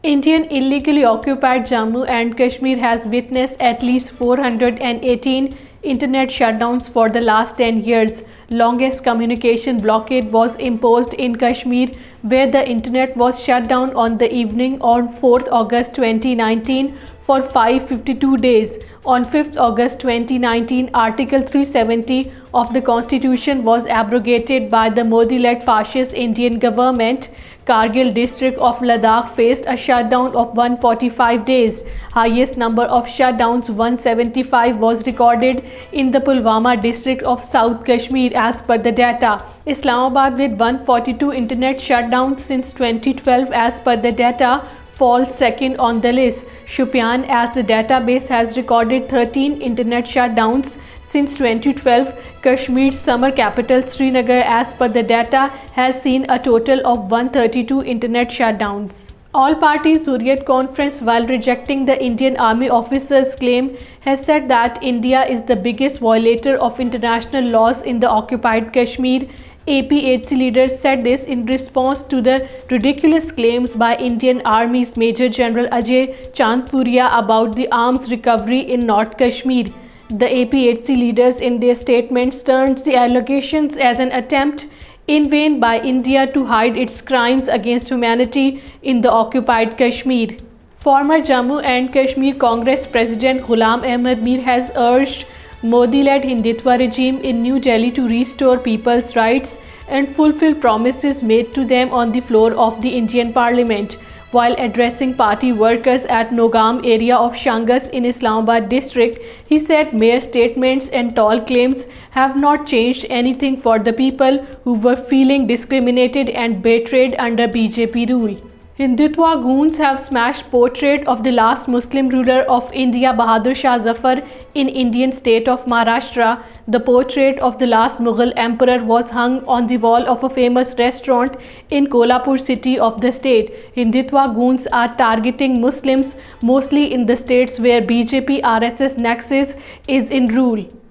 Indian illegally occupied Jammu and Kashmir has witnessed at least 418 internet shutdowns for the last 10 years. Longest communication blockade was imposed in Kashmir, where the internet was shut down on the evening on 4th August 2019 for 552 days. On 5th August 2019, Article 370 of the Constitution was abrogated by the Modi-led fascist Indian government. Kargil district of Ladakh faced a shutdown of 145 days. Highest number of shutdowns, 175, was recorded in the Pulwama district of South Kashmir as per the data. Islamabad with 142 internet shutdowns since 2012 as per the data falls second on the list. Shopian, as the database, has recorded 13 internet shutdowns since 2012. Kashmir's summer capital Srinagar, as per the data, has seen a total of 132 internet shutdowns. All Parties Hurriyat Conference, while rejecting the Indian Army officer's claim, has said that India is the biggest violator of international laws in the occupied Kashmir. APHC leaders said this in response to the ridiculous claims by Indian Army's Major General Ajay Chandpuria about the arms recovery in North Kashmir. The APHC leaders in their statements turned the allegations as an attempt in vain by India to hide its crimes against humanity in the occupied Kashmir. Former Jammu and Kashmir Congress President Ghulam Ahmad Mir has urged Modi-led Hindutva regime in New Delhi to restore people's rights and fulfill promises made to them on the floor of the Indian Parliament. While addressing party workers at Nogam area of Shangas in Islamabad district, he said mere statements and tall claims have not changed anything for the people who were feeling discriminated and betrayed under BJP rule. Hindutva goons have smashed portrait of the last Muslim ruler of India, Bahadur Shah Zafar, in Indian state of Maharashtra. The portrait of the last Mughal emperor was hung on the wall of a famous restaurant in Kolhapur city of the state. Hindutva goons are targeting Muslims mostly in the states where BJP RSS nexus is in rule.